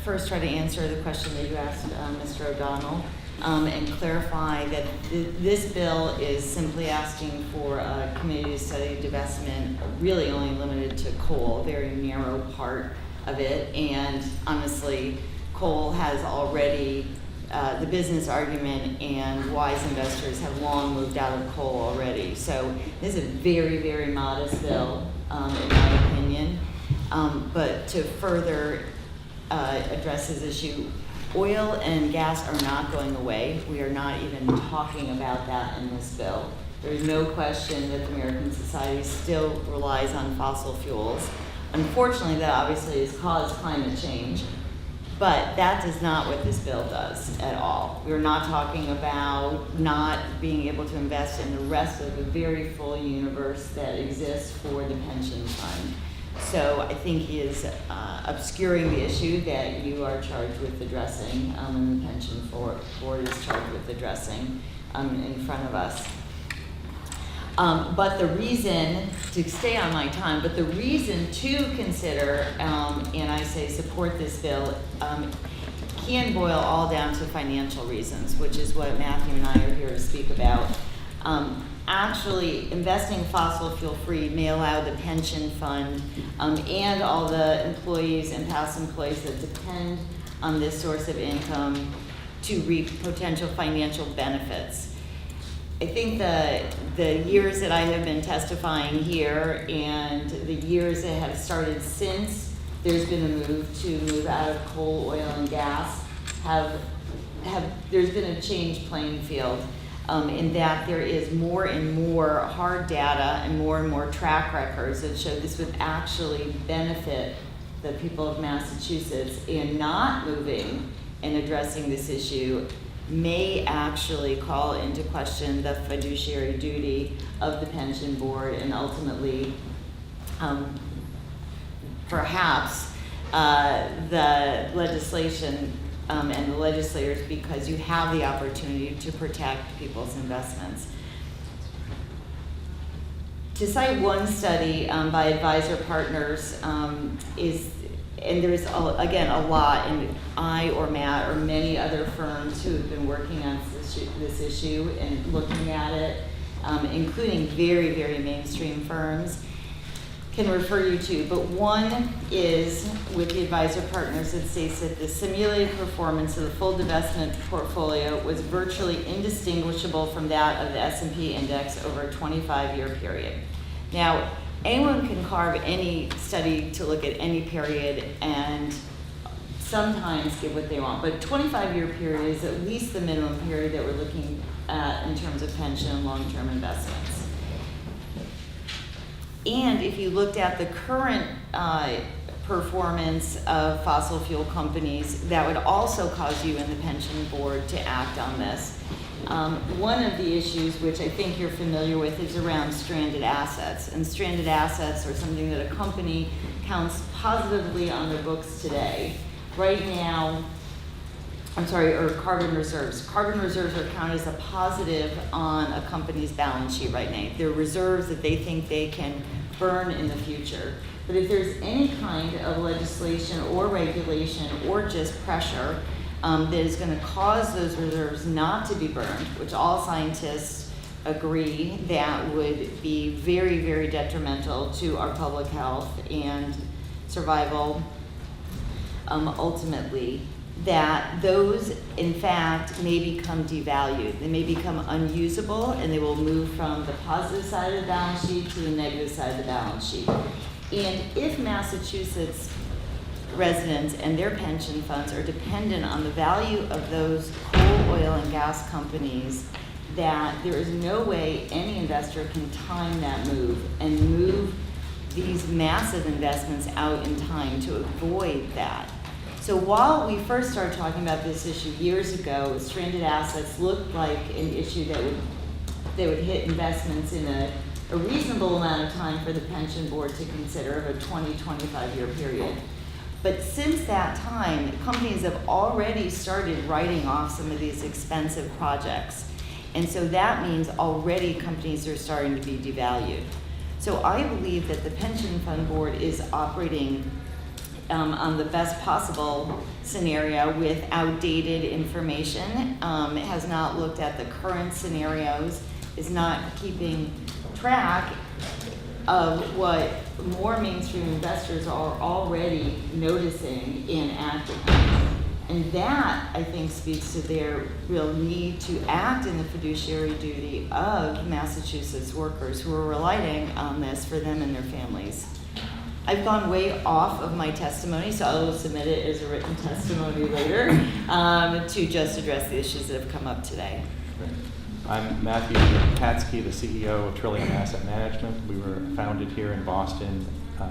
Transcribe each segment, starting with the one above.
first try to answer the question that you asked Mr. O'Donnell and clarify that this bill is simply asking for a committee to study divestment, really only limited to coal, a very narrow part of it. And honestly, coal has already, the business argument and wise investors have long moved out of coal already. So this is a very, very modest bill, in my opinion. But to further address this issue, oil and gas are not going away. We are not even talking about that in this bill. There's no question that the American society still relies on fossil fuels. Unfortunately, that obviously has caused climate change, but that is not what this bill does at all. We're not talking about not being able to invest in the rest of the very full universe that exists for the pension fund. So I think he is obscuring the issue that you are charged with addressing, and the pension board is charged with addressing in front of us. But the reason, to stay on my time, but the reason to consider, and I say support this bill, can boil all down to financial reasons, which is what Matthew and I are here to speak about. Actually, investing fossil fuel free may allow the pension fund and all the employees and past employees that depend on this source of income to reap potential financial benefits. I think the years that I have been testifying here and the years that have started since there's been a move out of coal, oil, and gas there's been a changed playing field. In that there is more and more hard data and more track records that show this would actually benefit the people of Massachusetts, and not moving and addressing this issue may actually call into question the fiduciary duty of the pension board and ultimately perhaps the legislation and the legislators, because you have the opportunity to protect people's investments. To cite one study by Advisor Partners and there's again a lot, and I or Matt or many other firms who have been working on this issue and looking at it, including very, very mainstream firms, can refer you to, but one is with the Advisor Partners that states that the simulated performance of the full divestment portfolio was virtually indistinguishable from that of the S&P index over a 25-year period. Now, anyone can carve any study to look at any period and sometimes give what they want, but a 25-year period is at least the minimum period that we're looking at in terms of pension and long-term investments. And if you looked at the current performance of fossil fuel companies, that would also cause you and the pension board to act on this. One of the issues, which I think you're familiar with, is around stranded assets. And stranded assets are something that a company counts positively on their books today. Right now, or carbon reserves. Carbon reserves are counted as a positive on a company's balance sheet right now. They're reserves that they think they can burn in the future. But if there's any kind of legislation or regulation or just pressure that is going to cause those reserves not to be burned, which all scientists agree that would be very, very detrimental to our public health and survival, ultimately, that those, in fact, may become devalued. They may become unusable, and they will move from the positive side of the balance sheet to the negative side of the balance sheet. And if Massachusetts residents and their pension funds are dependent on the value of those coal, oil, and gas companies, that there is no way any investor can time that move and move these massive investments out in time to avoid that. So while we first started talking about this issue years ago, stranded assets looked like an issue that would hit investments in a reasonable amount of time for the pension board to consider of a 20-25 year period. But since that time, companies have already started writing off some of these expensive projects. And so that means already companies are starting to be devalued. So I believe that the pension fund board is operating on the best possible scenario with outdated information, has not looked at the current scenarios, is not keeping track of what more mainstream investors are already noticing and acting on. And that, I think, speaks to their real need to act in the fiduciary duty of Massachusetts workers who are relying on this for them and their families. I've gone way off of my testimony, so I will submit it as a written testimony later to just address the issues that have come up today. Great. I'm Matthew Patsky, the CEO of Trillium Asset Management. We were founded here in Boston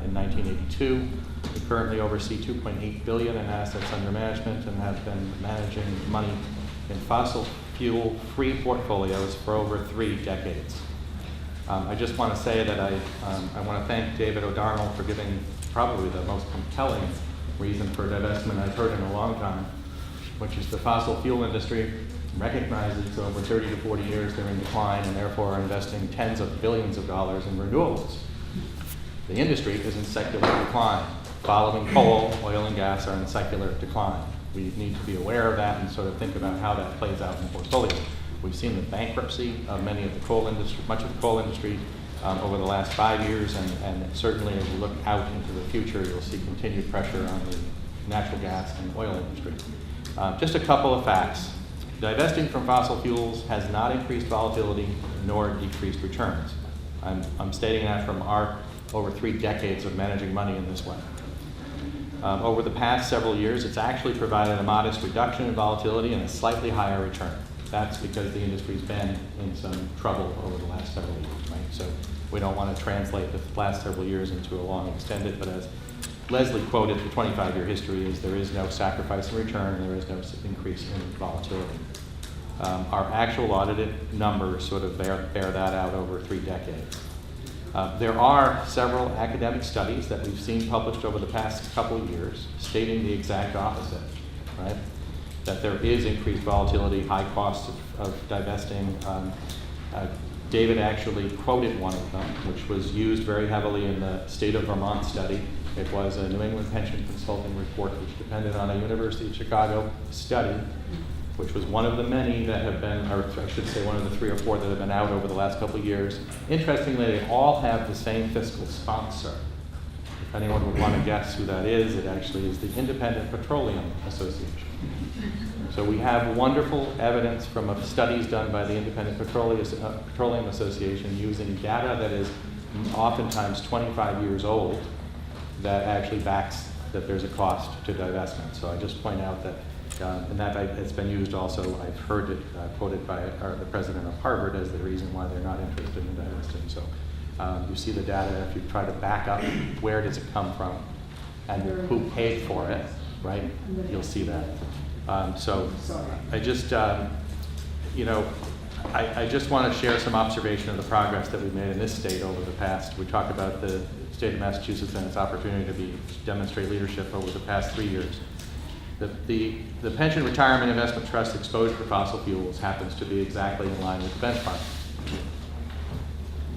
in 1982. We currently oversee $2.8 billion in assets under management and have been managing money in fossil fuel-free portfolios for over 3 decades. I just want to say that I want to thank David O'Donnell for giving probably the most compelling reason for divestment I've heard in a long time, which is the fossil fuel industry recognizes over 30 to 40 years they're in decline and therefore are investing tens of billions of dollars in renewables. The industry is in secular decline. Following coal, oil, and gas are in secular decline. We need to be aware of that and sort of think about how that plays out in portfolios. We've seen the bankruptcy of much of the coal industry over the last 5 years, and certainly as you look out into the future, you'll see continued pressure on the natural gas and oil industry. Just a couple of facts. Divesting from fossil fuels has not increased volatility nor decreased returns. I'm stating that from our over 3 decades of managing money in this way. Over the past several years, it's actually provided a modest reduction in volatility and a slightly higher return. That's because the industry's been in some trouble over the last several years, right? So we don't want to translate the last several years into a long extended, but as Leslie quoted, the 25-year history is there is no sacrifice in return, and there is no increase in volatility. Our actual audited numbers sort of bear that out over 3 decades. There are several academic studies that we've seen published over the past couple of years stating the exact opposite, right? That there is increased volatility, high costs of divesting. David actually quoted one of them, which was used very heavily in the state of Vermont study. It was a New England Pension Consulting report, which depended on a University of Chicago study, which was one of the many that have been, or I should say one of the 3 or 4 that have been out over the last couple of years. Interestingly, they all have the same fiscal sponsor. If anyone would want to guess who that is, it actually is the Independent Petroleum Association. So we have wonderful evidence from studies done by the Independent Petroleum Association using data that is oftentimes 25 years old that actually backs that there's a cost to divestment. So I just point out that, and that it's been used also, I've heard it quoted by the president of Harvard as the reason why they're not interested in divesting. So you see the data, if you try to back up where does it come from and who paid for it, right? You'll see that. So I just, I just want to share some observation of the progress that we've made in this state over the past. We talked about the state of Massachusetts and its opportunity to demonstrate leadership over the past 3 years. The Pension Retirement Investment Trust exposure to fossil fuels happens to be exactly in line with the benchmark.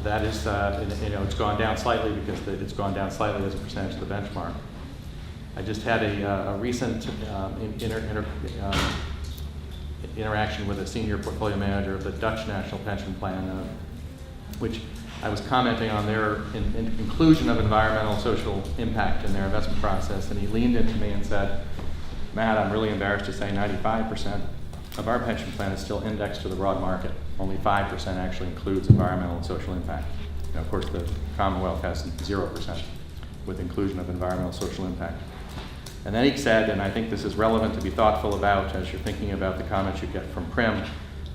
That is, it's gone down slightly because it's gone down slightly as a percentage of the benchmark. I just had a recent interaction with a senior portfolio manager of the Dutch National Pension Plan, which I was commenting on their inclusion of environmental social impact in their investment process, and he leaned into me and said, Matt, I'm really embarrassed to say 95% of our pension plan is still indexed to the broad market. Only 5% actually includes environmental and social impact. Now, of course, the Commonwealth has 0% with inclusion of environmental and social impact. And then he said, and I think this is relevant to be thoughtful about as you're thinking about the comments you get from Prim,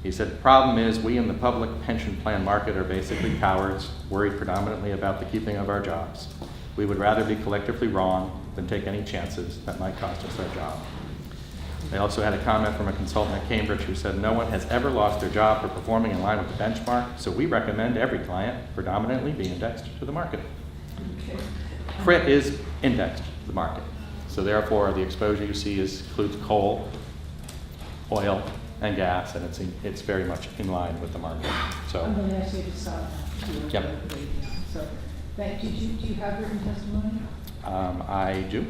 he said, the problem is we in the public pension plan market are basically cowards, worried predominantly about the keeping of our jobs. We would rather be collectively wrong than take any chances that might cost us our job. I also had a comment from a consultant at Cambridge who said, no one has ever lost their job for performing in line with the benchmark, so we recommend every client predominantly be indexed to the market. Okay. CRIT is indexed to the market. So therefore, the exposure you see includes coal, oil, and gas, and it's very much in line with the market. So I'm going to ask you to stop. Yep. So, do you have written testimony? I do.